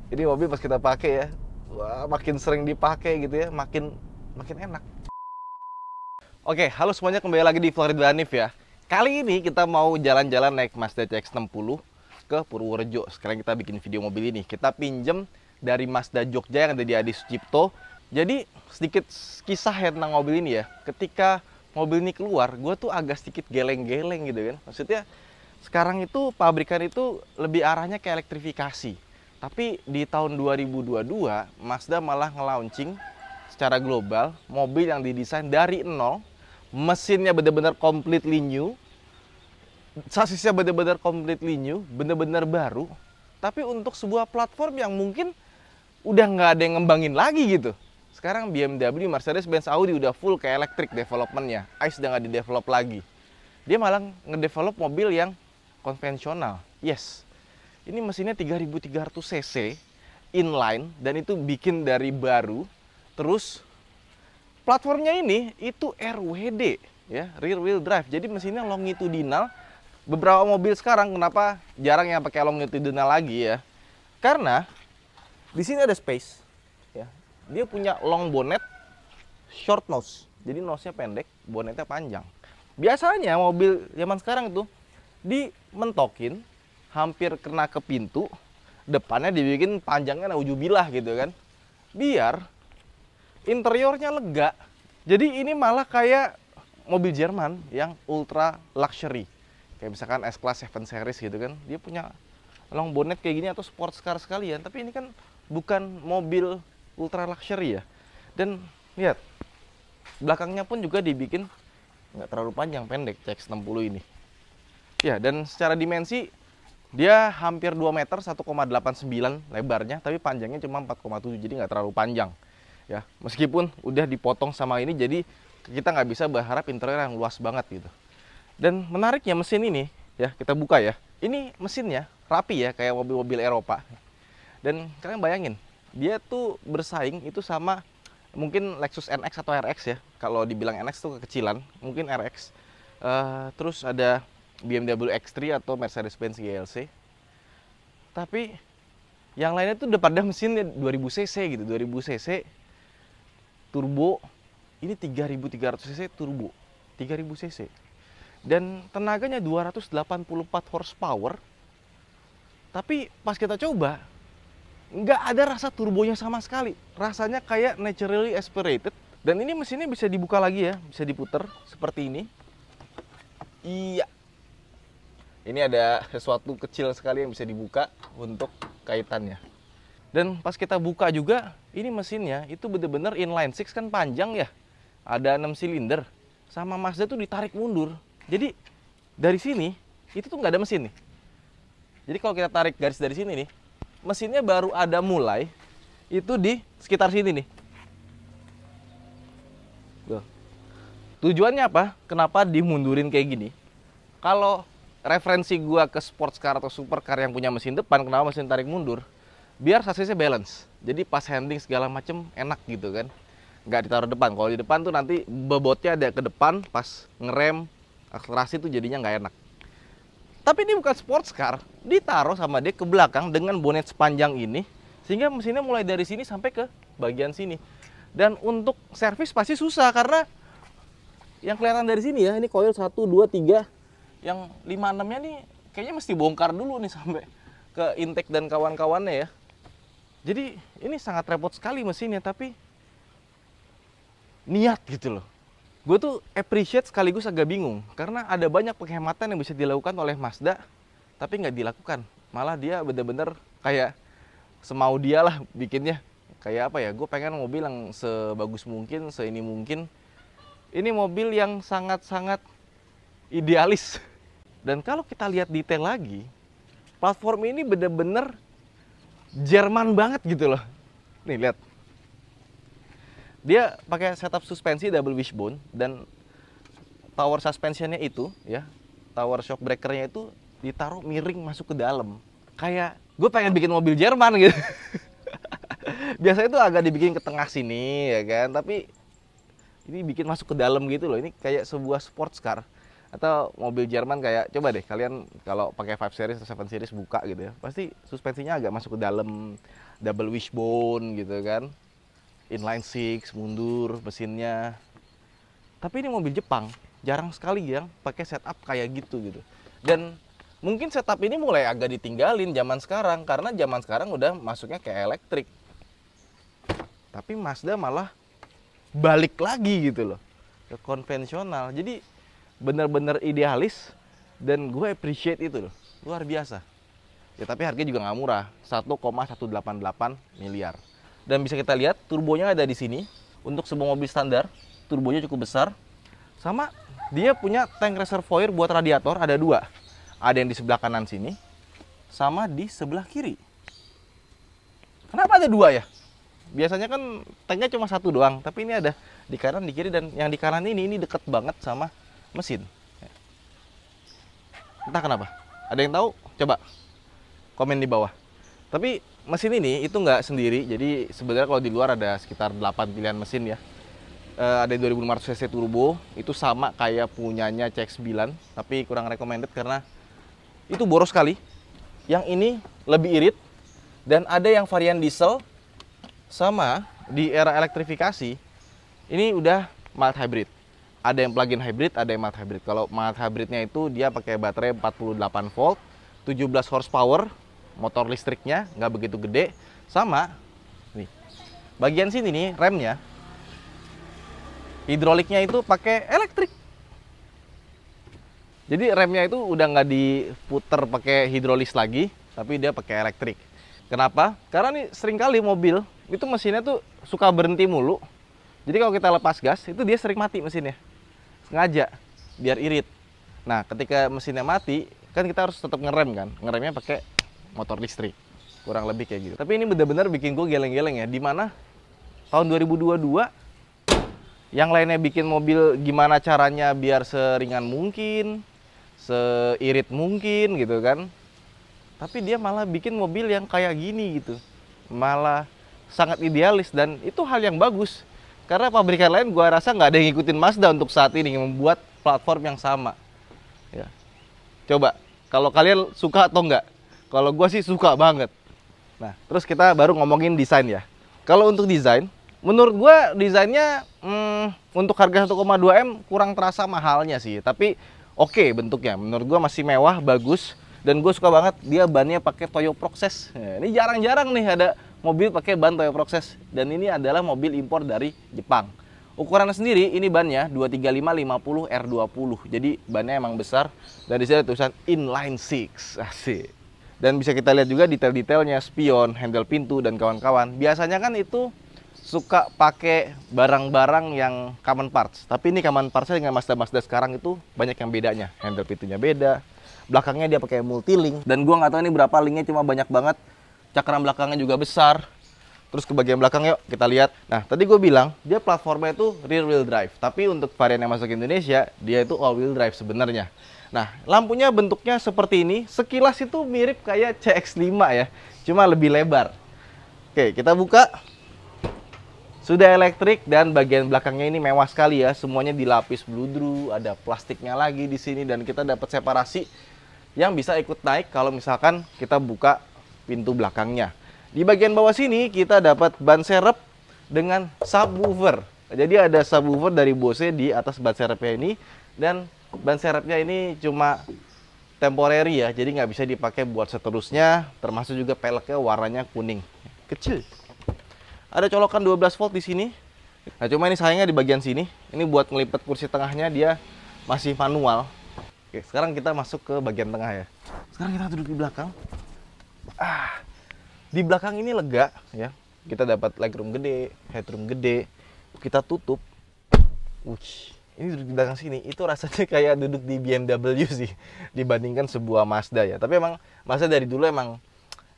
Ini mobil pas kita pakai ya, wah, makin sering dipakai gitu ya, makin makin enak. Oke, halo semuanya, kembali lagi di Florida Hanif ya. Kali ini kita mau jalan-jalan naik Mazda CX-60 ke Purworejo. Sekarang kita bikin video mobil ini. Kita pinjem dari Mazda Jogja yang ada di Adi Sucipto. Jadi sedikit kisah ya tentang mobil ini ya. Ketika mobil ini keluar, gue tuh agak sedikit geleng-geleng gitu kan. Maksudnya sekarang itu pabrikan itu lebih arahnya ke elektrifikasi. Tapi di tahun 2022, Mazda malah nge-launching secara global mobil yang didesain dari nol, mesinnya benar-benar completely new, sasisnya benar-benar completely new, benar-benar baru, tapi untuk sebuah platform yang mungkin udah nggak ada yang ngembangin lagi gitu. Sekarang BMW, Mercedes-Benz, Audi udah full ke elektrik developmentnya, ICE udah nggak di-develop lagi. Dia malah ngedevelop mobil yang konvensional. Yes, ini mesinnya 3300 cc inline dan itu bikin dari baru. Terus platformnya ini itu RWD ya, rear wheel drive. Jadi mesinnya longitudinal. Beberapa mobil sekarang kenapa jarang yang pakai longitudinal lagi ya? Karena di sini ada space ya. Dia punya long bonnet, short nose. Jadi nose-nya pendek, bonetnya panjang. Biasanya mobil zaman sekarang itu dimentokin hampir kena ke pintu, depannya dibikin panjangnya naujubillah gitu kan. Biar interiornya lega. Jadi ini malah kayak mobil Jerman yang ultra luxury. Kayak misalkan S-Class 7 Series gitu kan. Dia punya long bonnet kayak gini atau sports car sekalian. Tapi ini kan bukan mobil ultra luxury ya. Dan lihat, belakangnya pun juga dibikin nggak terlalu panjang, pendek CX-60 ini. Ya, dan secara dimensi dia hampir 2 meter, 1,89 lebarnya, tapi panjangnya cuma 4,7, jadi nggak terlalu panjang. Ya, meskipun udah dipotong sama ini, jadi kita nggak bisa berharap interior yang luas banget gitu. Dan menariknya mesin ini, ya kita buka ya. Ini mesinnya rapi ya, kayak mobil-mobil Eropa. Dan kalian bayangin, dia tuh bersaing itu sama mungkin Lexus NX atau RX ya. Kalau dibilang NX tuh kekecilan, mungkin RX. Terus ada BMW X3 atau Mercedes-Benz GLC. Tapi yang lainnya tuh udah pada mesinnya 2000 cc gitu, 2000 cc turbo. Ini 3300 cc turbo, 3000 cc. Dan tenaganya 284 horsepower. Tapi pas kita coba, nggak ada rasa turbonya sama sekali. Rasanya kayak naturally aspirated. Dan ini mesinnya bisa dibuka lagi ya, bisa diputer seperti ini. Iya. Ini ada sesuatu kecil sekali yang bisa dibuka untuk kaitannya. Dan pas kita buka juga, ini mesinnya itu bener-bener inline six kan panjang ya. Ada 6 silinder. Sama Mazda tuh ditarik mundur. Jadi dari sini, itu tuh nggak ada mesin nih. Jadi kalau kita tarik garis dari sini nih, mesinnya baru ada mulai, itu di sekitar sini nih. Tuh. Tujuannya apa? Kenapa dimundurin kayak gini? Kalau referensi gua ke sports car atau supercar yang punya mesin depan, kenapa mesin tarik mundur? Biar sasisnya balance. Jadi pas handling segala macem enak gitu kan. Nggak ditaruh depan. Kalau di depan tuh nanti bobotnya ada ke depan, pas ngerem, akselerasi tuh jadinya nggak enak. Tapi ini bukan sports car, ditaruh sama dia ke belakang dengan bonet sepanjang ini, sehingga mesinnya mulai dari sini sampai ke bagian sini. Dan untuk servis pasti susah karena yang kelihatan dari sini ya, ini coil 1, 2, 3, yang 5-6-nya nih kayaknya mesti bongkar dulu nih sampai ke intake dan kawan-kawannya ya. Jadi ini sangat repot sekali mesinnya, tapi niat gitu loh. Gue tuh appreciate sekaligus agak bingung karena ada banyak penghematan yang bisa dilakukan oleh Mazda tapi nggak dilakukan. Malah dia bener-bener kayak semau dia lah bikinnya. Kayak apa ya, gue pengen mobil yang sebagus mungkin, seini mungkin. Ini mobil yang sangat-sangat idealis. Dan kalau kita lihat detail lagi, platform ini bener-bener Jerman banget gitu loh. Nih lihat. Dia pakai setup suspensi double wishbone dan tower suspensionnya itu ya, tower shock breakernya itu ditaruh miring masuk ke dalam. Kayak gue pengen bikin mobil Jerman gitu. Biasanya itu agak dibikin ke tengah sini ya kan, tapi ini bikin masuk ke dalam gitu loh. Ini kayak sebuah sports car. Atau mobil Jerman kayak, coba deh kalian kalau pakai 5 series atau 7 series buka gitu ya, pasti suspensinya agak masuk ke dalam, double wishbone gitu kan, inline six, mundur mesinnya. Tapi ini mobil Jepang, jarang sekali yang pakai setup kayak gitu. Dan mungkin setup ini mulai agak ditinggalin zaman sekarang, karena zaman sekarang udah masuknya ke elektrik. Tapi Mazda malah balik lagi gitu loh, ke konvensional. Jadi bener-bener idealis, dan gue appreciate itu loh, luar biasa ya. Tapi harganya juga nggak murah, 1,188 miliar. Dan bisa kita lihat turbonya ada di sini. Untuk sebuah mobil standar, turbonya cukup besar. Sama dia punya tank reservoir buat radiator, ada dua, ada yang di sebelah kanan sini sama di sebelah kiri. Kenapa ada dua ya? Biasanya kan tanknya cuma satu doang, tapi ini ada di kanan, di kiri, dan yang di kanan ini deket banget sama mesin. Entah kenapa. Ada yang tahu? Coba komen di bawah. Tapi mesin ini itu nggak sendiri. Jadi sebenarnya kalau di luar ada sekitar 8 pilihan mesin ya. Ada 2500 cc turbo, itu sama kayak punyanya CX-9, tapi kurang recommended karena itu boros sekali. Yang ini lebih irit, dan ada yang varian diesel. Sama di era elektrifikasi ini udah mild hybrid. Ada yang plug-in hybrid, ada yang mild hybrid. Kalau mild hybridnya itu dia pakai baterai 48 volt, 17 horsepower, motor listriknya nggak begitu gede. Sama nih, bagian sini nih remnya, hidroliknya itu pakai elektrik. Jadi remnya itu udah nggak diputer pakai hidrolis lagi, tapi dia pakai elektrik. Kenapa? Karena nih seringkali mobil itu mesinnya tuh suka berhenti mulu. Jadi kalau kita lepas gas, itu dia sering mati mesinnya. Sengaja, biar irit. Nah, ketika mesinnya mati, kan kita harus tetap ngerem kan. Ngeremnya pakai motor listrik. Kurang lebih kayak gitu. Tapi ini benar-benar bikin gue geleng-geleng ya. Dimana tahun 2022, yang lainnya bikin mobil gimana caranya biar seringan mungkin, seirit mungkin gitu kan. Tapi dia malah bikin mobil yang kayak gini gitu. Malah sangat idealis, dan itu hal yang bagus. Karena pabrikan lain gua rasa nggak ada yang ngikutin Mazda untuk saat ini, membuat platform yang sama. Ya. Coba, kalau kalian suka atau enggak? Kalau gua sih suka banget. Nah, terus kita baru ngomongin desain ya. Kalau untuk desain, menurut gua desainnya untuk harga 1,2 M kurang terasa mahalnya sih. Tapi oke bentuknya, menurut gua masih mewah, bagus. Dan gue suka banget dia bannya pakai Toyo Proxes. Nah, ini jarang-jarang nih ada mobil pakai ban Toyo Proxes, dan ini adalah mobil impor dari Jepang. Ukurannya sendiri ini bannya 235/50 R20. Jadi bannya emang besar, dan di sini ada tulisan inline six. Asik. Dan bisa kita lihat juga detail-detailnya, spion, handle pintu, dan kawan-kawan. Biasanya kan itu suka pakai barang-barang yang common parts, tapi ini common partsnya dengan Mazda-Mazda sekarang itu banyak yang bedanya. Handle pintunya beda, belakangnya dia pakai multi link, dan gua nggak tahu ini berapa linknya, cuma banyak banget. Cakram belakangnya juga besar. Terus ke bagian belakang yuk kita lihat. Nah, tadi gue bilang dia platformnya itu rear wheel drive, tapi untuk varian yang masuk ke Indonesia dia itu all wheel drive sebenarnya. Nah, lampunya bentuknya seperti ini. Sekilas itu mirip kayak CX-5 ya, cuma lebih lebar. Oke, kita buka. Sudah elektrik, dan bagian belakangnya ini mewah sekali ya. Semuanya dilapis bludru, ada plastiknya lagi di sini, dan kita dapat separasi yang bisa ikut naik kalau misalkan kita buka pintu belakangnya. Di bagian bawah sini kita dapat ban serep dengan subwoofer. Jadi ada subwoofer dari Bose di atas ban serepnya ini, dan ban serepnya ini cuma temporary ya, jadi nggak bisa dipakai buat seterusnya. Termasuk juga peleknya warnanya kuning, kecil. Ada colokan 12 volt di sini. Nah, cuma ini sayangnya di bagian sini, ini buat ngelipet kursi tengahnya dia masih manual. Oke, sekarang kita masuk ke bagian tengah ya. Sekarang kita duduk di belakang. Di belakang ini lega ya. Kita dapat legroom gede, headroom gede. Kita tutup. Ini duduk di belakang sini, itu rasanya kayak duduk di BMW sih dibandingkan sebuah Mazda ya. Tapi emang Mazda dari dulu emang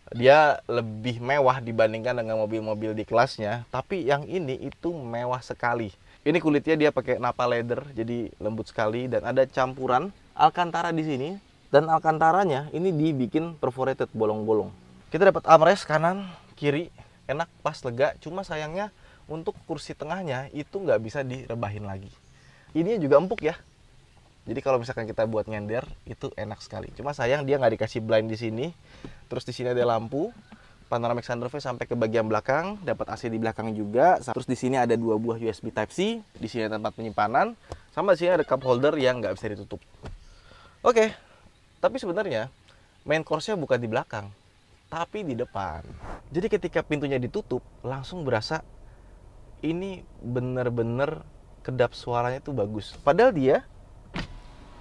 dia lebih mewah dibandingkan dengan mobil-mobil di kelasnya. Tapi yang ini itu mewah sekali. Ini kulitnya dia pakai Nappa leather, jadi lembut sekali, dan ada campuran Alcantara di sini. Dan Alcantaranya ini dibikin perforated, bolong-bolong. Kita dapat armrest kanan, kiri, enak, pas, lega. Cuma sayangnya untuk kursi tengahnya itu nggak bisa direbahin lagi. Ini juga empuk ya. Jadi kalau misalkan kita buat nyender itu enak sekali. Cuma sayang dia nggak dikasih blind di sini. Terus di sini ada lampu panoramic sunroof sampai ke bagian belakang, dapat AC di belakang juga. Terus di sini ada 2 buah USB Type C, di sini ada tempat penyimpanan, sama di sini ada cup holder yang nggak bisa ditutup. Oke, tapi sebenarnya main course-nya bukan di belakang, tapi di depan. Jadi ketika pintunya ditutup, langsung berasa ini bener-bener kedap suaranya tuh bagus. Padahal dia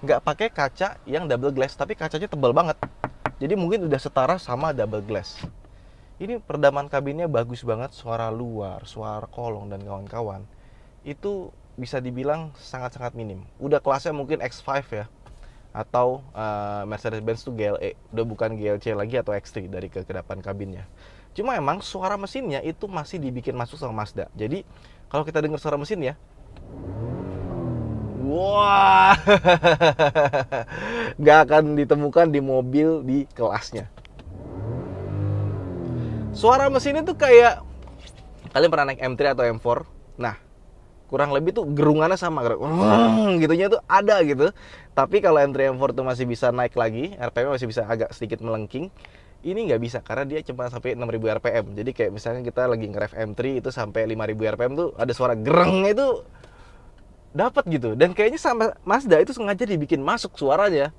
nggak pakai kaca yang double glass, tapi kacanya tebal banget. Jadi mungkin udah setara sama double glass. Ini peredaman kabinnya bagus banget, suara luar, suara kolong dan kawan-kawan. Itu bisa dibilang sangat-sangat minim. Udah kelasnya mungkin X5 ya, atau Mercedes-Benz tuh GLE. Udah bukan GLC lagi atau X3 dari kekedapan kabinnya. Cuma emang suara mesinnya itu masih dibikin masuk sama Mazda. Jadi kalau kita dengar suara mesin ya, wah, nggak akan ditemukan di mobil di kelasnya. Suara mesin itu kayak kalian pernah naik M3 atau M4. Nah, kurang lebih tuh gerungannya sama, gitunya tuh ada gitu. Tapi kalau M3 M4 tuh masih bisa naik lagi, RPM masih bisa agak sedikit melengking. Ini nggak bisa karena dia cuma sampai 6000 RPM. Jadi kayak misalnya kita lagi nge-rev M3 itu sampai 5000 RPM tuh ada suara gereng itu dapat gitu. Dan kayaknya sama Mazda itu sengaja dibikin masuk suaranya.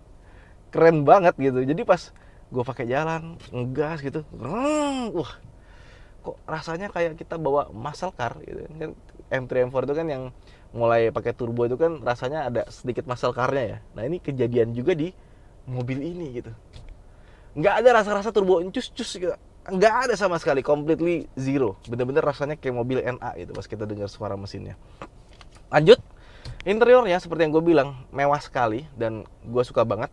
Keren banget gitu. Jadi pas gue pakai jalan ngegas gitu, wah kok rasanya kayak kita bawa muscle car gitu kan. M3 M4 itu kan yang mulai pakai turbo itu kan rasanya ada sedikit muscle car-nya ya. Nah ini kejadian juga di mobil ini gitu, nggak ada rasa-rasa turbo encus-cus gitu, nggak ada sama sekali, completely zero. Bener-bener rasanya kayak mobil NA gitu pas kita dengar suara mesinnya. Lanjut, interiornya seperti yang gue bilang mewah sekali dan gue suka banget.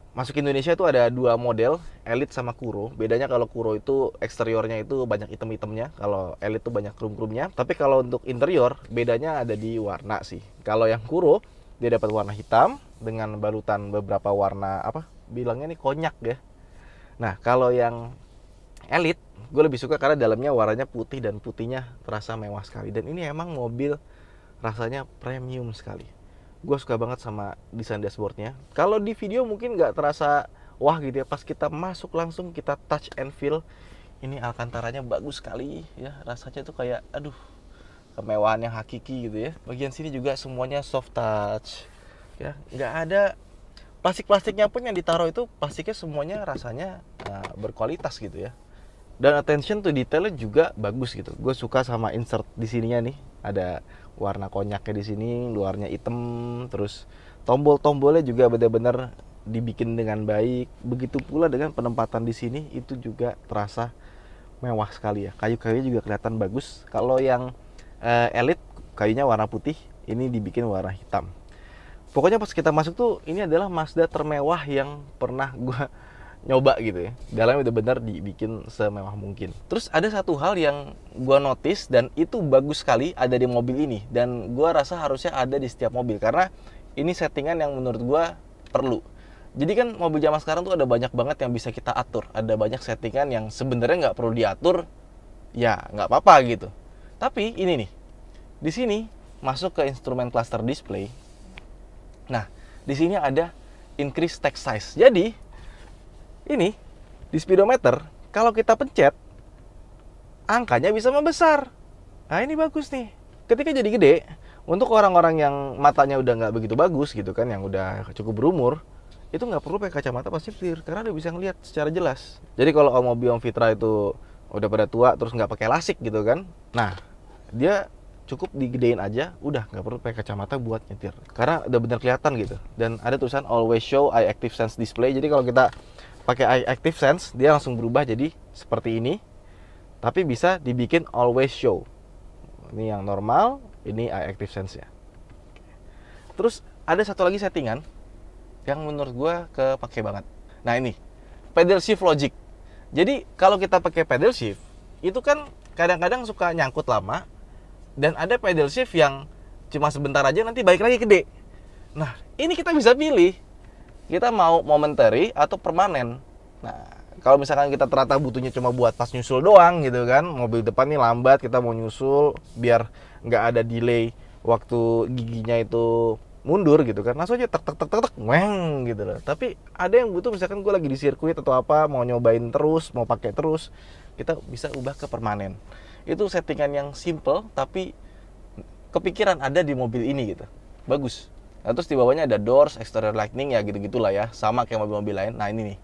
Masuk Indonesia itu ada 2 model, Elite sama Kuro. Bedanya kalau Kuro itu eksteriornya itu banyak item-itemnya, kalau Elite itu banyak krum-krumnya. Tapi kalau untuk interior, bedanya ada di warna sih. Kalau yang Kuro, dia dapat warna hitam dengan balutan beberapa warna, apa bilangnya nih, konyak ya. Nah, kalau yang Elite, gue lebih suka karena dalamnya warnanya putih dan putihnya terasa mewah sekali. Dan ini emang mobil rasanya premium sekali. Gue suka banget sama desain dashboardnya. Kalau di video mungkin nggak terasa wah gitu ya. Pas kita masuk langsung kita touch and feel, ini Alcantaranya bagus sekali ya. Rasanya tuh kayak aduh, kemewahan yang hakiki gitu ya. Bagian sini juga semuanya soft touch ya. Nggak ada plastik-plastiknya pun yang ditaruh itu plastiknya semuanya rasanya berkualitas gitu ya. Dan attention to detailnya juga bagus gitu. Gue suka sama insert di sininya nih. Ada warna konyaknya di sini, luarnya hitam. Terus tombol-tombolnya juga benar-benar dibikin dengan baik. Begitu pula dengan penempatan di sini itu juga terasa mewah sekali ya. Kayu-kayunya juga kelihatan bagus. Kalau yang Elite kayunya warna putih, ini dibikin warna hitam. Pokoknya pas kita masuk tuh ini adalah Mazda termewah yang pernah gue nyoba gitu ya. Dalamnya benar-benar dibikin semewah mungkin. Terus ada satu hal yang gue notice dan itu bagus sekali ada di mobil ini. Dan gue rasa harusnya ada di setiap mobil karena ini settingan yang menurut gue perlu. Jadi kan mobil zaman sekarang tuh ada banyak banget yang bisa kita atur. Ada banyak settingan yang sebenarnya nggak perlu diatur, ya nggak apa-apa gitu. Tapi ini nih, di sini masuk ke instrumen cluster display. Nah, di sini ada increase text size. Jadi ini di speedometer kalau kita pencet angkanya bisa membesar. Nah ini bagus nih. Ketika jadi gede, untuk orang-orang yang matanya udah nggak begitu bagus gitu kan, yang udah cukup berumur, itu nggak perlu pakai kacamata pasifir karena udah bisa ngelihat secara jelas. Jadi kalau mobil Om Fitra itu udah pada tua terus nggak pakai lasik gitu kan, nah dia cukup digedein aja, udah nggak perlu pakai kacamata buat nyetir karena udah bener kelihatan gitu. Dan ada tulisan always show eye active sense display. Jadi kalau kita pakai eye active sense, dia langsung berubah jadi seperti ini. Tapi bisa dibikin always show. Ini yang normal, ini eye active sense-nya. Terus ada satu lagi settingan yang menurut gue kepake banget. Nah ini, pedal shift logic. Jadi kalau kita pakai pedal shift, itu kan kadang-kadang suka nyangkut lama. Dan ada pedal shift yang cuma sebentar aja nanti balik lagi gede. Nah ini kita bisa pilih, kita mau momentary atau permanen. Nah, kalau misalkan kita ternyata butuhnya cuma buat pas nyusul doang gitu kan, mobil depan nih lambat, kita mau nyusul biar nggak ada delay waktu giginya itu mundur gitu kan, langsung aja tek tek tek tek tek weng gitu loh. Tapi ada yang butuh, misalkan gue lagi di sirkuit atau apa, mau nyobain terus, mau pakai terus, kita bisa ubah ke permanen. Itu settingan yang simple tapi kepikiran ada di mobil ini gitu, bagus. Nah, terus di bawahnya ada doors, exterior lighting, ya gitu-gitulah ya, sama kayak mobil-mobil lain. Nah ini nih,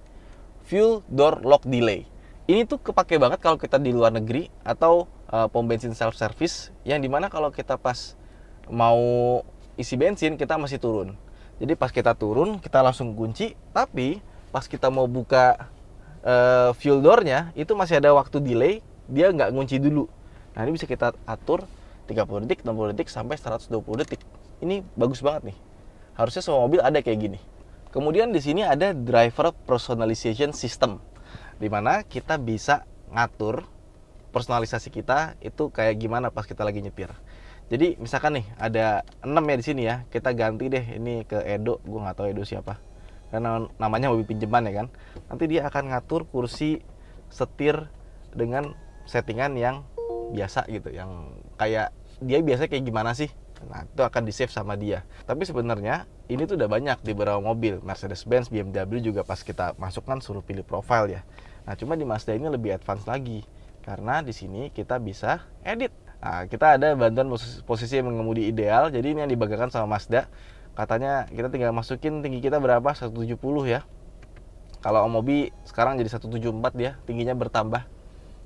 fuel door lock delay. Ini tuh kepake banget kalau kita di luar negeri atau pom bensin self service, yang dimana kalau kita pas mau isi bensin kita masih turun. Jadi pas kita turun kita langsung kunci, tapi pas kita mau buka fuel door-nya itu masih ada waktu delay, dia nggak ngunci dulu. Nah ini bisa kita atur 30 detik, 60 detik, sampai 120 detik. Ini bagus banget nih. Harusnya semua mobil ada kayak gini. Kemudian di sini ada driver personalization system, di mana kita bisa ngatur personalisasi kita itu kayak gimana pas kita lagi nyetir. Jadi misalkan nih ada 6 ya di sini ya, kita ganti deh ini ke Edo. Gue nggak tahu Edo siapa, karena namanya mobil pinjaman ya kan. Nanti dia akan ngatur kursi setir dengan settingan yang biasa gitu, yang kayak dia biasa kayak gimana sih. Nah itu akan di save sama dia. Tapi sebenarnya ini tuh udah banyak di beberapa mobil, Mercedes-Benz, BMW juga pas kita masuk kan suruh pilih profile ya. Nah cuma di Mazda ini lebih advance lagi, karena di sini kita bisa edit. Nah, kita ada bantuan posisi mengemudi ideal. Jadi ini yang dibanggakan sama Mazda. Katanya kita tinggal masukin tinggi kita berapa, 170 ya. Kalau Mobi sekarang jadi 174 dia, tingginya bertambah.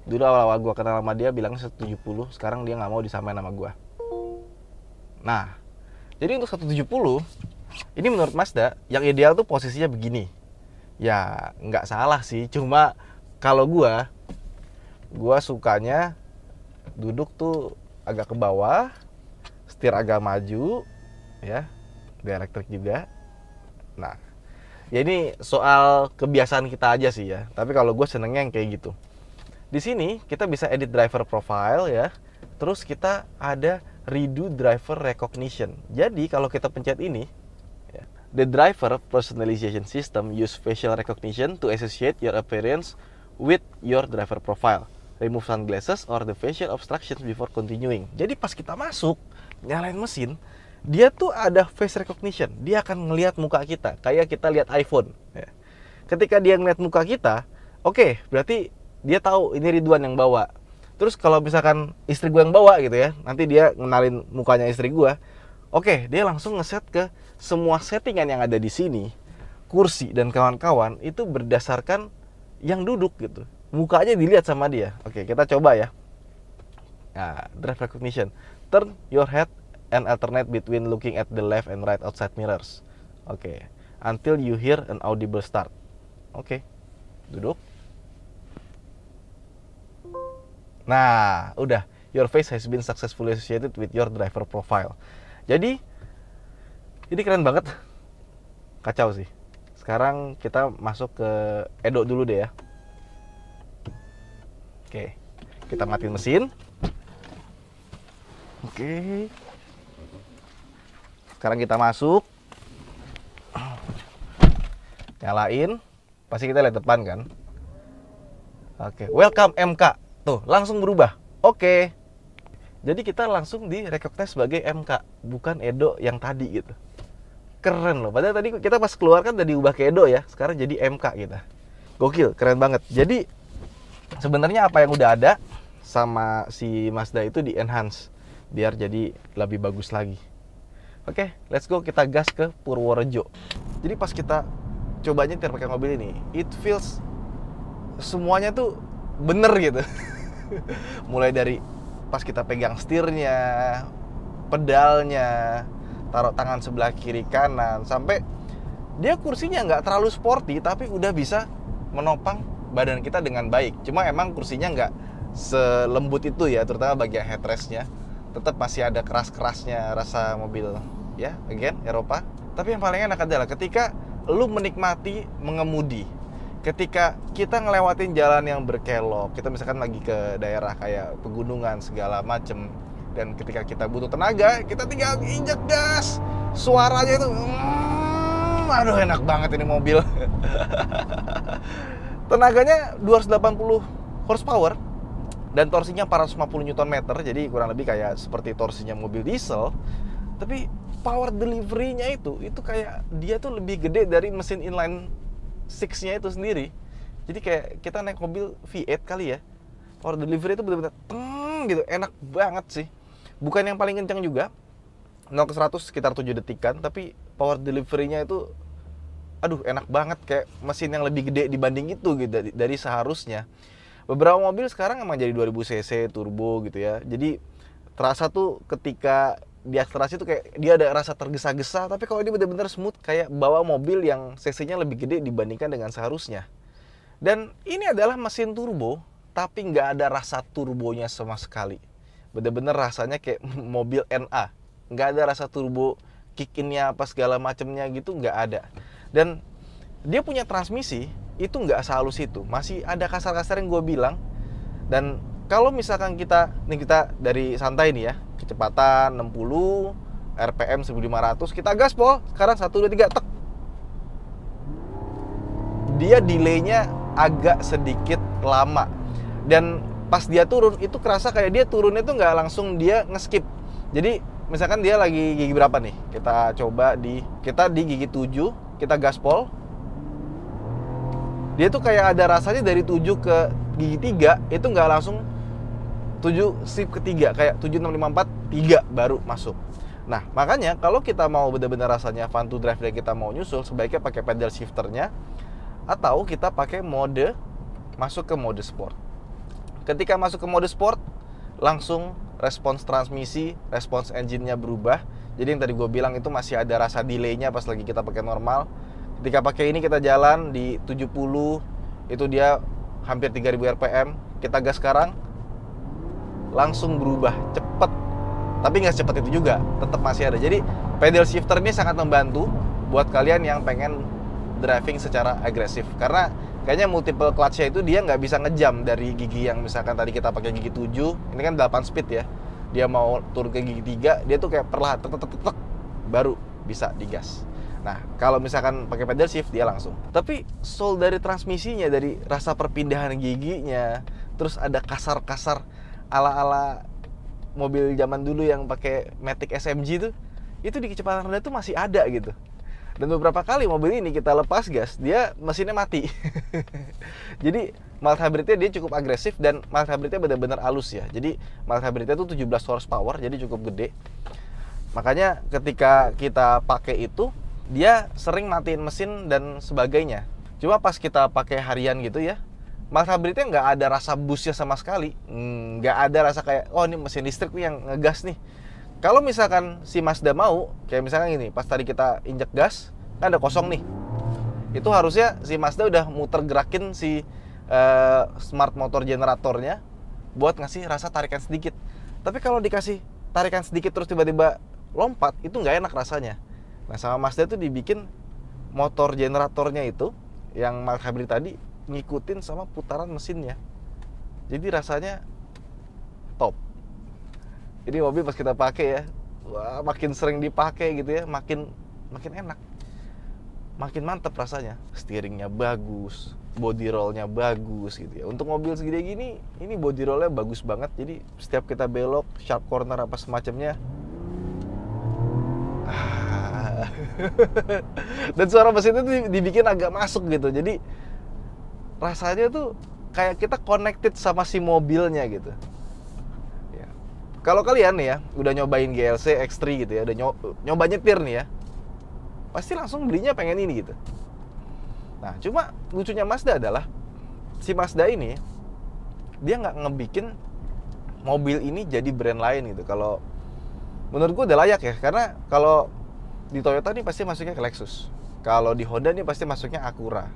Dulu awal-awal gua kenal sama dia bilangnya 170, sekarang dia nggak mau disamain sama gua. Nah, jadi untuk 170 ini menurut Mazda yang ideal tuh posisinya begini. Ya nggak salah sih, cuma kalau gua sukanya duduk tuh agak ke bawah, setir agak maju, ya, elektrik juga. Nah, ya ini soal kebiasaan kita aja sih ya. Tapi kalau gue senengnya yang kayak gitu. Di sini kita bisa edit driver profile ya. Terus kita ada redo driver recognition. Jadi kalau kita pencet ini, ya, the driver personalization system use facial recognition to associate your appearance with your driver profile. Remove sunglasses or the facial obstructions before continuing. Jadi pas kita masuk, nyalain mesin, dia tuh ada face recognition. Dia akan ngelihat muka kita, kayak kita lihat iPhone. Ya. Ketika dia ngelihat muka kita, oke, berarti dia tahu ini Ridwan yang bawa. Terus kalau misalkan istri gue yang bawa gitu ya, nanti dia ngenalin mukanya istri gue. Oke, dia langsung ngeset ke semua settingan yang ada di sini, kursi dan kawan-kawan itu berdasarkan yang duduk gitu. Mukanya dilihat sama dia. Oke, kita coba ya. Nah, drive recognition. Turn your head and alternate between looking at the left and right outside mirrors. Oke, until you hear an audible start. Oke, duduk. Nah, udah. Your face has been successfully associated with your driver profile. Jadi, ini keren banget. Kacau sih. Sekarang kita masuk ke Edo dulu deh ya. Oke, kita matiin mesin. Oke. Sekarang kita masuk. Nyalain. Pasti kita lihat depan kan. Oke, welcome MK. Tuh, langsung berubah. Oke. Jadi kita langsung di recognize sebagai MK, bukan Edo yang tadi gitu. Keren loh. Padahal tadi kita pas keluar kan udah diubah ke Edo ya. Sekarang jadi MK kita. Gokil, keren banget. Jadi sebenarnya apa yang udah ada sama si Mazda itu di enhance biar jadi lebih bagus lagi. Oke, let's go, kita gas ke Purworejo. Jadi pas kita coba nyetir pakai mobil ini, it feels semuanya tuh bener gitu. Mulai dari pas kita pegang setirnya, pedalnya, taruh tangan sebelah kiri kanan, sampai dia kursinya nggak terlalu sporty tapi udah bisa menopang badan kita dengan baik. Cuma emang kursinya nggak selembut itu ya, terutama bagian headrestnya. Tetap masih ada keras-kerasnya rasa mobil ya, again Eropa. Tapi yang paling enak adalah ketika lu menikmati mengemudi. Ketika kita ngelewatin jalan yang berkelok, kita misalkan lagi ke daerah kayak pegunungan segala macem, dan ketika kita butuh tenaga, kita tinggal injek gas. Suaranya itu aduh enak banget ini mobil. Tenaganya 280 horsepower dan torsinya 450 Nm, jadi kurang lebih kayak seperti torsinya mobil diesel. Tapi power delivery-nya itu kayak dia tuh lebih gede dari mesin inline 6-nya itu sendiri. Jadi kayak kita naik mobil V8 kali ya, power delivery itu benar-benar gitu, enak banget sih. Bukan yang paling kencang juga, 0 ke 100 sekitar 7 detikan, tapi power delivery-nya itu aduh enak banget, kayak mesin yang lebih gede dibanding itu gitu dari seharusnya. Beberapa mobil sekarang emang jadi 2000 cc turbo gitu ya. Jadi terasa tuh ketika di akselerasi tuh kayak dia ada rasa tergesa-gesa, tapi kalau ini benar-benar smooth kayak bawa mobil yang cc-nya lebih gede dibandingkan dengan seharusnya. Dan ini adalah mesin turbo, tapi nggak ada rasa turbonya sama sekali. Bener-bener rasanya kayak mobil NA. Nggak ada rasa turbo, kick-in-nya apa segala macemnya gitu, nggak ada. Dan dia punya transmisi, itu nggak sehalus itu. Masih ada kasar-kasar yang gue bilang. Dan kalau misalkan kita dari santai nih ya, kecepatan 60, RPM 1500, kita gaspol, sekarang 1, 2, 3, tek. Dia delay-nya agak sedikit lama. Dan pas dia turun, itu kerasa kayak dia turunnya tuh nggak langsung dia nge-skip. Jadi misalkan dia lagi gigi berapa nih? Kita coba kita di gigi 7, kita gaspol. Dia tuh kayak ada rasanya dari 7 ke gigi 3, itu nggak langsung 7 shift ke 3, kayak 7, 6, 5, 4, 3 baru masuk. Nah, makanya kalau kita mau benar-benar rasanya fun to drive dan kita mau nyusul, sebaiknya pakai pedal shifternya, atau kita pakai masuk ke mode sport. Ketika masuk ke mode sport, langsung respons transmisi, respons engine-nya berubah. Jadi yang tadi gue bilang itu masih ada rasa delay-nya pas lagi kita pakai normal. Ketika pakai ini kita jalan di 70, itu dia hampir 3000 rpm. Kita gas sekarang, langsung berubah cepet. Tapi nggak secepat itu juga, tetap masih ada. Jadi pedal shifter ini sangat membantu buat kalian yang pengen driving secara agresif. Karena kayaknya multiple clutch-nya itu dia nggak bisa ngejam dari gigi yang misalkan tadi kita pakai gigi 7, ini kan 8 speed ya. Dia mau turun ke gigi 3, dia tuh kayak perlahan tek baru bisa digas. Nah, kalau misalkan pakai pedal shift dia langsung. Tapi soul dari transmisinya, dari rasa perpindahan giginya, terus ada kasar-kasar ala-ala mobil zaman dulu yang pakai Matic SMG itu di kecepatan rendah tuh masih ada gitu. Dan beberapa kali mobil ini kita lepas gas, dia mesinnya mati. Jadi mild hybridnya dia cukup agresif dan mild hybridnya benar-benar halus ya. Jadi mild hybridnya tuh 17 horsepower, jadi cukup gede. Makanya ketika kita pakai itu, dia sering matiin mesin dan sebagainya. Cuma pas kita pakai harian gitu ya, mild hybridnya nggak ada rasa boostnya sama sekali. Nggak ada rasa kayak, oh ini mesin listrik nih yang ngegas nih. Kalau misalkan si Mazda mau, kayak misalkan gini, pas tadi kita injek gas, kan ada kosong nih. Itu harusnya si Mazda udah muter gerakin si smart motor generatornya buat ngasih rasa tarikan sedikit. Tapi kalau dikasih tarikan sedikit terus tiba-tiba lompat, itu nggak enak rasanya. Nah, sama Mazda tuh dibikin motor generatornya itu, yang mild hybrid tadi, ngikutin sama putaran mesinnya. Jadi rasanya top. Ini mobil pas kita pakai ya, wah, makin sering dipakai gitu ya, makin enak, makin mantep rasanya. Steeringnya bagus, body rollnya bagus gitu ya. Untuk mobil segede gini, ini body rollnya bagus banget. Jadi setiap kita belok, sharp corner apa semacamnya, dan suara mesin itu dibikin agak masuk gitu. Jadi rasanya tuh kayak kita connected sama si mobilnya gitu. Kalau kalian nih ya, udah nyobain GLC X3 gitu ya, udah nyoba nyetir nih ya, pasti langsung belinya pengen ini gitu. Nah, cuma lucunya Mazda adalah, si Mazda ini, dia nggak ngebikin mobil ini jadi brand lain gitu. Kalau menurut gue udah layak ya, karena kalau di Toyota nih pasti masuknya ke Lexus. Kalau di Honda nih pasti masuknya Acura.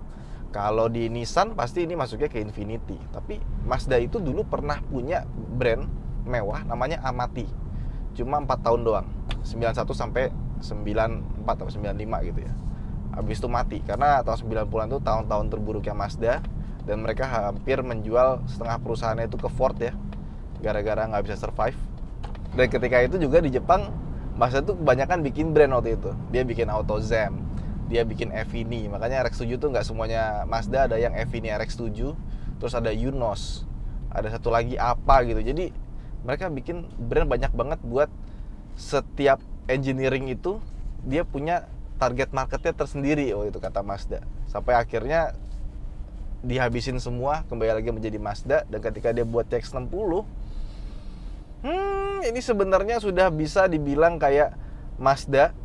Kalau di Nissan pasti ini masuknya ke Infiniti. Tapi Mazda itu dulu pernah punya brand mewah namanya Amati, cuma 4 tahun doang, 91 sampai 94 atau 95 gitu ya. Habis itu mati karena tahun 90-an itu tahun-tahun terburuknya Mazda, dan mereka hampir menjual setengah perusahaannya itu ke Ford ya, gara-gara nggak bisa survive. Dan ketika itu juga di Jepang, Mazda tuh kebanyakan bikin brand waktu itu. Dia bikin AutoZen, dia bikin Evini. Makanya RX-7 tuh nggak semuanya Mazda, ada yang Evini RX-7, terus ada Yunos, ada satu lagi apa gitu. Jadi mereka bikin brand banyak banget buat setiap engineering itu dia punya target marketnya tersendiri, oh itu kata Mazda. Sampai akhirnya dihabisin semua, kembali lagi menjadi Mazda. Dan ketika dia buat CX-60, ini sebenarnya sudah bisa dibilang kayak Mazda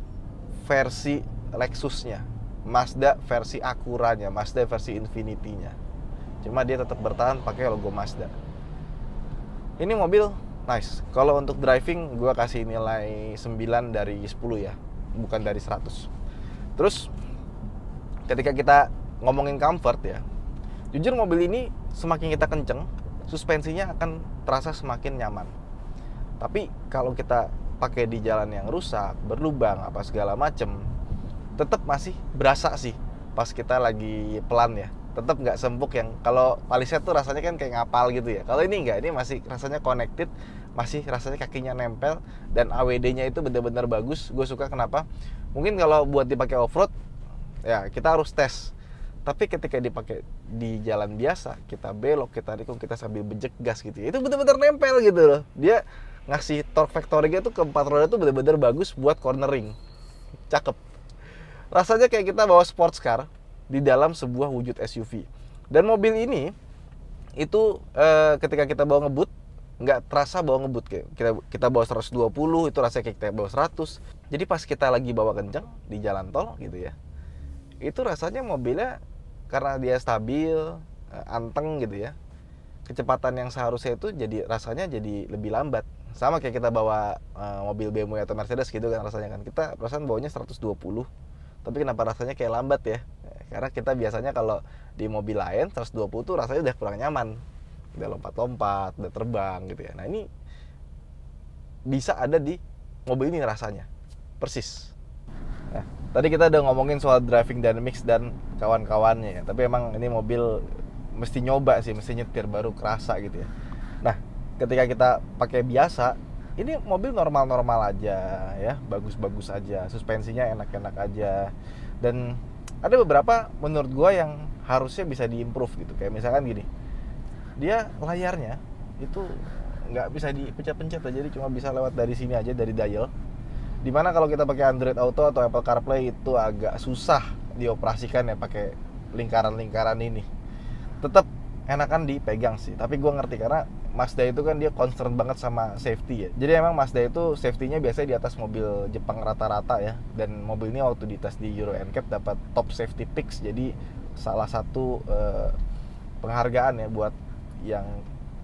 versi Lexusnya, Mazda versi Acura-nya, Mazda versi Infinity-nya. Cuma dia tetap bertahan pakai logo Mazda. Ini mobil nice. Kalau untuk driving gue kasih nilai 9 dari 10 ya, bukan dari 100. Terus ketika kita ngomongin comfort ya, jujur mobil ini semakin kita kenceng, suspensinya akan terasa semakin nyaman. Tapi kalau kita pakai di jalan yang rusak, berlubang, apa segala macem, tetap masih berasa sih pas kita lagi pelan ya. Tetap nggak sempuk yang kalau Palisade tuh rasanya kan kayak ngapal gitu ya. Kalau ini nggak, ini masih rasanya connected, masih rasanya kakinya nempel, dan AWD-nya itu benar-benar bagus. Gue suka kenapa? Mungkin kalau buat dipakai off-road, ya kita harus tes. Tapi ketika dipakai di jalan biasa, kita belok, kita nikung, kita sambil bejek gas gitu ya, itu benar-benar nempel gitu loh. Dia ngasih torque factory-nya tuh ke 4 roda tuh benar-benar bagus buat cornering. Cakep. Rasanya kayak kita bawa sports car di dalam sebuah wujud SUV. Dan mobil ini itu ketika kita bawa ngebut, nggak terasa bawa ngebut, kayak kita bawa 120 itu rasanya kayak kita bawa 100. Jadi pas kita lagi bawa kencang di jalan tol gitu ya, itu rasanya mobilnya karena dia stabil, anteng gitu ya, kecepatan yang seharusnya itu jadi rasanya jadi lebih lambat. Sama kayak kita bawa mobil BMW atau Mercedes gitu kan, rasanya kan kita perasaan bawanya 120, tapi kenapa rasanya kayak lambat ya? Karena kita biasanya kalau di mobil lain 120 tuh rasanya udah kurang nyaman, udah lompat-lompat, udah terbang gitu ya. Nah ini bisa ada di mobil ini rasanya persis. Nah, tadi kita udah ngomongin soal driving dynamics dan kawan-kawannya ya, tapi emang ini mobil mesti nyoba sih, mesti nyetir baru kerasa gitu ya. Nah, ketika kita pakai biasa, ini mobil normal-normal aja ya, bagus-bagus aja, suspensinya enak-enak aja. Dan ada beberapa menurut gua yang harusnya bisa diimprove gitu. Kayak misalkan gini, dia layarnya itu nggak bisa dipencet-pencet aja, jadi cuma bisa lewat dari sini aja, dari dial. Dimana kalau kita pakai Android Auto atau Apple CarPlay itu agak susah dioperasikan ya pakai lingkaran-lingkaran ini. Tetap enakan dipegang sih, tapi gue ngerti karena Mazda itu kan dia concern banget sama safety ya. Jadi emang Mazda itu safety-nya biasanya di atas mobil Jepang rata-rata ya. Dan mobil ini waktu dites di Euro NCAP dapat top safety picks, jadi salah satu penghargaan ya buat yang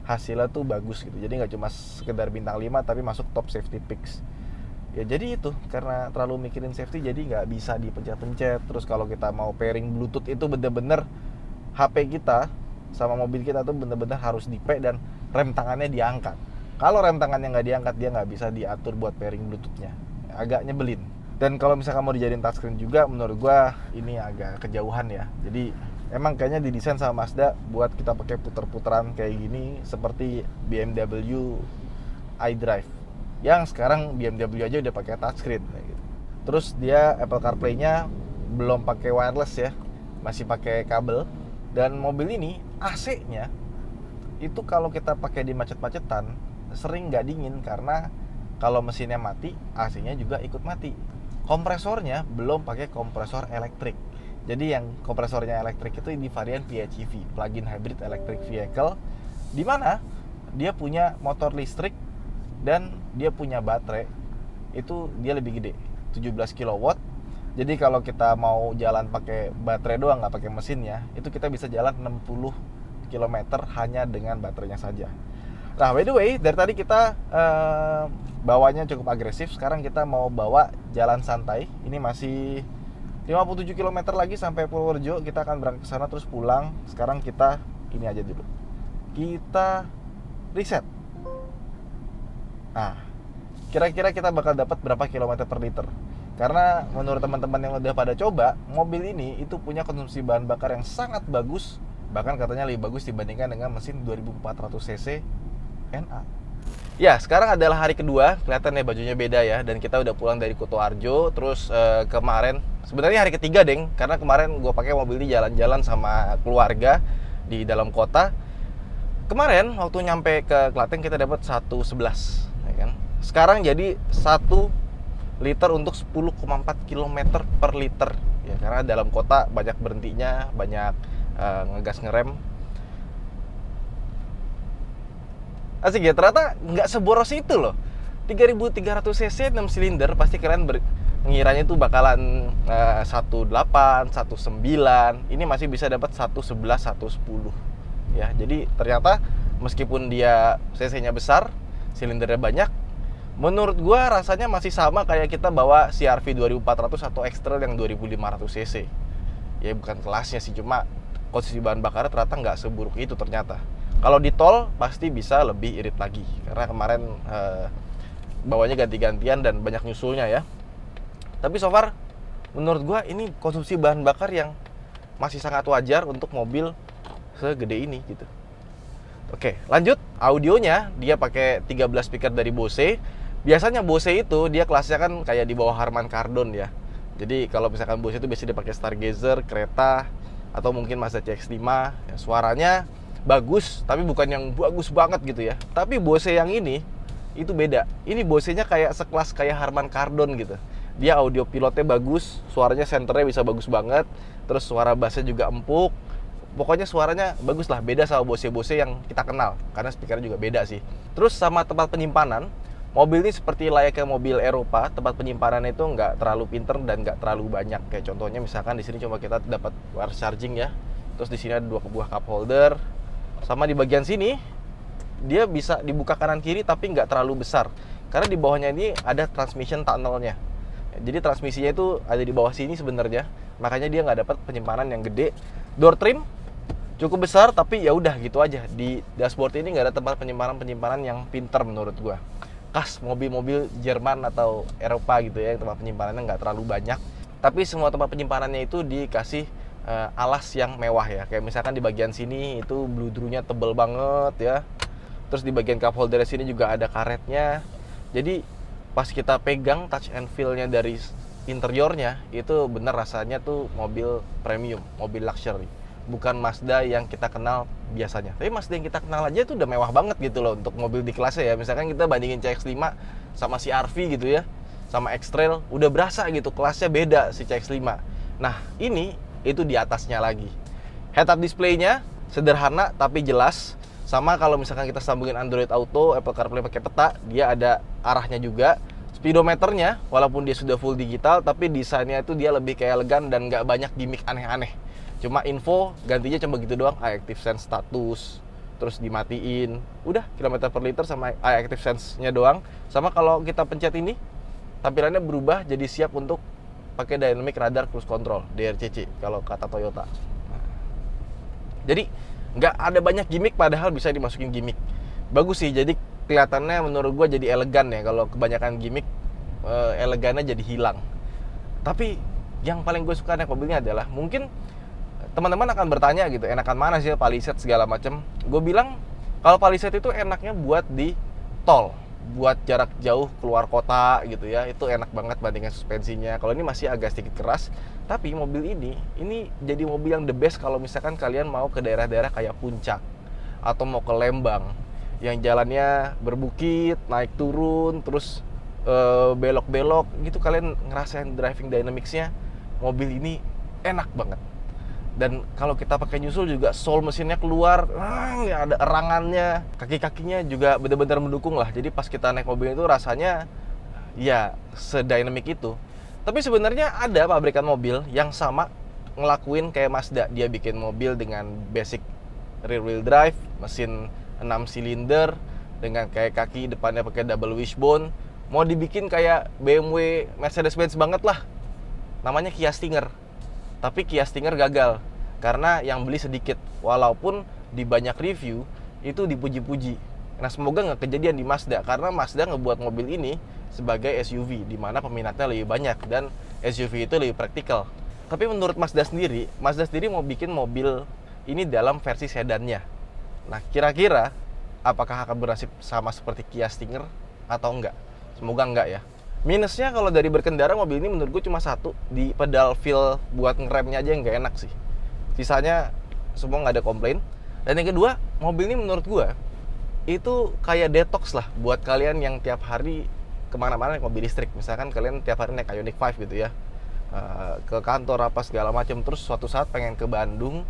hasilnya tuh bagus gitu. Jadi nggak cuma sekedar bintang 5 tapi masuk top safety picks. Ya jadi itu, karena terlalu mikirin safety jadi nggak bisa dipencet-pencet. Terus kalau kita mau pairing Bluetooth itu bener-bener HP kita sama mobil kita tuh bener-bener harus di-pay dan rem tangannya diangkat. Kalau rem tangannya nggak diangkat, dia nggak bisa diatur buat pairing Bluetooth-nya. Agak nyebelin. Dan kalau misalkan mau dijadiin touchscreen juga, menurut gua ini agak kejauhan ya. Jadi emang kayaknya didesain sama Mazda buat kita pakai puter-puteran kayak gini, seperti BMW iDrive. Yang sekarang BMW aja udah pakai touchscreen gitu. Terus dia Apple CarPlay-nya belum pakai wireless ya, masih pakai kabel. Dan mobil ini AC-nya itu kalau kita pakai di macet-macetan sering nggak dingin, karena kalau mesinnya mati, AC-nya juga ikut mati. Kompresornya belum pakai kompresor elektrik. Jadi yang kompresornya elektrik itu di varian PHEV, plug-in hybrid electric vehicle, di mana dia punya motor listrik dan dia punya baterai. Itu dia lebih gede, 17 kW. Jadi kalau kita mau jalan pakai baterai doang, nggak pakai mesinnya, itu kita bisa jalan 60 km hanya dengan baterainya saja. Nah, by the way, dari tadi kita bawanya cukup agresif. Sekarang kita mau bawa jalan santai. Ini masih 57 km lagi sampai Purworejo. Kita akan berangkat ke sana terus pulang. Sekarang kita ini aja dulu. Kita reset. Nah, kira-kira kita bakal dapat berapa kilometer per liter? Karena menurut teman-teman yang udah pada coba, mobil ini itu punya konsumsi bahan bakar yang sangat bagus. Bahkan katanya lebih bagus dibandingkan dengan mesin 2400 cc NA. Ya, sekarang adalah hari kedua. Kelihatan ya bajunya beda ya. Dan kita udah pulang dari Kutoarjo. Terus kemarin, sebenarnya hari ketiga deng, karena kemarin gue pakai mobil ini jalan-jalan sama keluarga di dalam kota. Kemarin waktu nyampe ke Klaten kita dapat 111 ya kan? Sekarang jadi 1 liter untuk 10,4 km per liter ya, karena dalam kota banyak berhentinya, banyak ngegas ngerem. Asik ya, ternyata nggak seboros itu loh. 3300 cc 6 silinder, pasti kalian ngiranya itu bakalan 18, 19. Ini masih bisa dapat 111, 110 ya. Jadi ternyata meskipun dia cc-nya besar, silindernya banyak, menurut gua rasanya masih sama kayak kita bawa CR-V 2400 atau X-Trail yang 2500 cc. Ya bukan kelasnya sih, cuma konsumsi bahan bakar ternyata nggak seburuk itu ternyata. Kalau di tol pasti bisa lebih irit lagi, karena kemarin bawanya ganti-gantian dan banyak nyusulnya ya. Tapi so far menurut gua ini konsumsi bahan bakar yang masih sangat wajar untuk mobil segede ini gitu. Oke, lanjut. Audionya dia pakai 13 speaker dari Bose. Biasanya Bose itu dia kelasnya kan kayak di bawah Harman Kardon ya. Jadi kalau misalkan Bose itu biasanya dia pakai Stargazer, Creta, atau mungkin Mazda CX-5 ya, suaranya bagus, tapi bukan yang bagus banget gitu ya. Tapi Bose yang ini itu beda. Ini Bose-nya kayak sekelas kayak Harman Kardon gitu. Dia audio pilotnya bagus, suaranya senternya bisa bagus banget, terus suara bassnya juga empuk. Pokoknya suaranya bagus lah, beda sama Bose-Bose yang kita kenal, karena speakernya juga beda sih. Terus sama tempat penyimpanan, mobil ini seperti layaknya mobil Eropa, tempat penyimpanannya itu nggak terlalu pinter dan nggak terlalu banyak. Kayak contohnya misalkan di sini cuma kita dapat wireless charging ya. Terus di sini ada 2 buah cup holder. Sama di bagian sini dia bisa dibuka kanan kiri tapi nggak terlalu besar, karena di bawahnya ini ada transmission tunnelnya. Jadi transmisinya itu ada di bawah sini sebenarnya, makanya dia nggak dapat penyimpanan yang gede. Door trim cukup besar, tapi ya udah gitu aja. Di dashboard ini nggak ada tempat penyimpanan yang pinter menurut gua. Khas mobil-mobil Jerman atau Eropa gitu ya, tempat penyimpanannya nggak terlalu banyak. Tapi semua tempat penyimpanannya itu dikasih alas yang mewah ya. Kayak misalkan di bagian sini itu bludrunya tebel banget ya. Terus di bagian cup holder sini juga ada karetnya. Jadi pas kita pegang touch and feel-nya dari interiornya, itu bener rasanya tuh mobil premium, mobil luxury. Bukan Mazda yang kita kenal biasanya. Tapi Mazda yang kita kenal aja tuh udah mewah banget gitu loh untuk mobil di kelasnya ya. Misalkan kita bandingin CX-5 sama CR-V gitu ya, sama X-Trail, udah berasa gitu kelasnya beda si CX-5. Nah ini itu di atasnya lagi. Head-up display-nya sederhana tapi jelas. Sama kalau misalkan kita sambungin Android Auto, Apple CarPlay pakai peta, dia ada arahnya juga. Speedometernya, walaupun dia sudah full digital, tapi desainnya itu dia lebih kayak elegan dan nggak banyak gimmick aneh-aneh. Cuma info, gantinya cuma gitu doang, iActive Sense status, terus dimatiin. Udah, kilometer per liter sama iActive Sense-nya doang. Sama kalau kita pencet ini, tampilannya berubah jadi siap untuk pakai Dynamic Radar Cruise Control, DRCC, kalau kata Toyota. Jadi nggak ada banyak gimmick, padahal bisa dimasukin gimmick. Bagus sih, jadi kelihatannya menurut gue jadi elegan ya. Kalau kebanyakan gimmick, elegannya jadi hilang. Tapi yang paling gue suka naik mobilnya adalah, mungkin teman-teman akan bertanya gitu, enakan mana sih Palisade segala macam. Gue bilang kalau Palisade itu enaknya buat di tol, buat jarak jauh keluar kota gitu ya, itu enak banget bandingkan suspensinya. Kalau ini masih agak sedikit keras, tapi mobil ini jadi mobil yang the best kalau misalkan kalian mau ke daerah-daerah kayak Puncak atau mau ke Lembang yang jalannya berbukit, naik turun, terus belok-belok gitu. Kalian ngerasain driving dynamics-nya, mobil ini enak banget. Dan kalau kita pakai nyusul juga soul mesinnya keluar, ya ada erangannya, kaki-kakinya juga benar-benar mendukung lah. Jadi pas kita naik mobil itu rasanya ya sedynamic itu. Tapi sebenarnya ada pabrikan mobil yang sama ngelakuin kayak Mazda. Dia bikin mobil dengan basic rear wheel drive, mesin 6 silinder dengan kayak kaki depannya pakai double wishbone. Mau dibikin kayak BMW, Mercedes-Benz banget lah. Namanya Kia Stinger. Tapi Kia Stinger gagal karena yang beli sedikit, walaupun di banyak review itu dipuji-puji. Nah semoga nggak kejadian di Mazda, karena Mazda ngebuat mobil ini sebagai SUV, di mana peminatnya lebih banyak dan SUV itu lebih praktikal. Tapi menurut Mazda sendiri mau bikin mobil ini dalam versi sedannya. Nah kira-kira apakah akan bernasib sama seperti Kia Stinger atau enggak? Semoga enggak ya. Minusnya kalau dari berkendara, mobil ini menurut gue cuma satu, di pedal feel buat ngeremnya aja yang nggak enak sih. Sisanya semua nggak ada komplain. Dan yang kedua, mobil ini menurut gue itu kayak detox lah buat kalian yang tiap hari kemana-mana naik mobil listrik. Misalkan kalian tiap hari naik Ioniq 5 gitu ya, ke kantor apa segala macam, terus suatu saat pengen ke Bandung,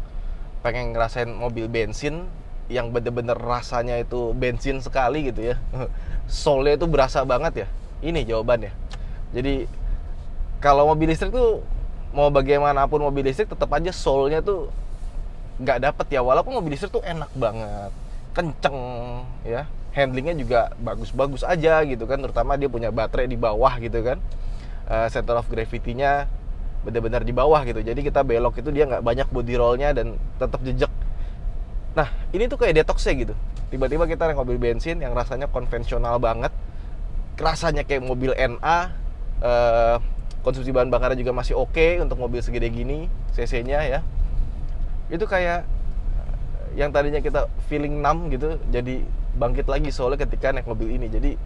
pengen ngerasain mobil bensin yang bener-bener rasanya itu bensin sekali gitu ya, soulnya itu berasa banget ya, ini jawabannya. Jadi kalau mobil listrik tuh mau bagaimanapun mobil listrik tetap aja soulnya tuh nggak dapet ya, walaupun mobil listrik tuh enak banget, kenceng ya, handlingnya juga bagus-bagus aja gitu kan, terutama dia punya baterai di bawah gitu kan, center of gravity-nya benar-benar di bawah gitu, jadi kita belok itu dia nggak banyak body roll-nya dan tetap jejak. Nah ini tuh kayak detox-nya gitu, tiba-tiba kita naik mobil bensin yang rasanya konvensional banget, rasanya kayak mobil NA, konsumsi bahan bakarnya juga masih oke untuk mobil segede gini cc-nya ya. Itu kayak yang tadinya kita feeling numb gitu, jadi bangkit lagi soalnya ketika naik mobil ini. Jadi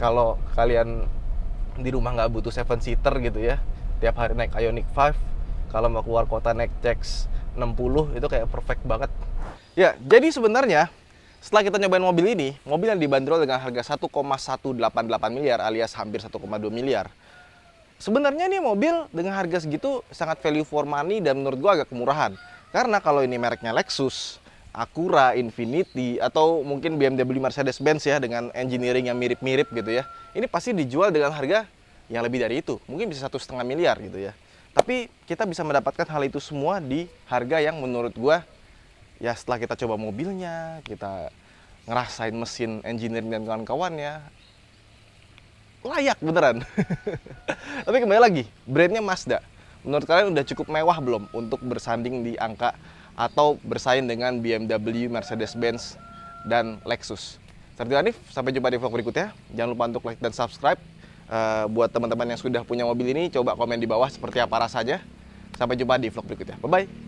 kalau kalian di rumah nggak butuh 7-seater gitu ya, tiap hari naik Ioniq 5, kalau mau keluar kota naik CX 60, itu kayak perfect banget. Ya, jadi sebenarnya setelah kita nyobain mobil ini, mobil yang dibanderol dengan harga 1,188 miliar alias hampir 1,2 miliar. Sebenarnya nih mobil dengan harga segitu sangat value for money dan menurut gua agak kemurahan. Karena kalau ini mereknya Lexus, Acura, Infiniti, atau mungkin BMW, Mercedes-Benz ya dengan engineering yang mirip-mirip gitu ya, ini pasti dijual dengan harga yang lebih dari itu, mungkin bisa 1,5 miliar gitu ya. Tapi kita bisa mendapatkan hal itu semua di harga yang menurut gua ya, setelah kita coba mobilnya, kita ngerasain mesin, engineering dan kawan-kawannya, layak beneran. Tapi kembali lagi, brandnya Mazda. Menurut kalian udah cukup mewah belum untuk bersanding di angka atau bersaing dengan BMW, Mercedes-Benz, dan Lexus? Saya Hanif, sampai jumpa di vlog berikutnya. Jangan lupa untuk like dan subscribe. Buat teman-teman yang sudah punya mobil ini, coba komen di bawah seperti apa rasanya. Sampai jumpa di vlog berikutnya. Bye-bye.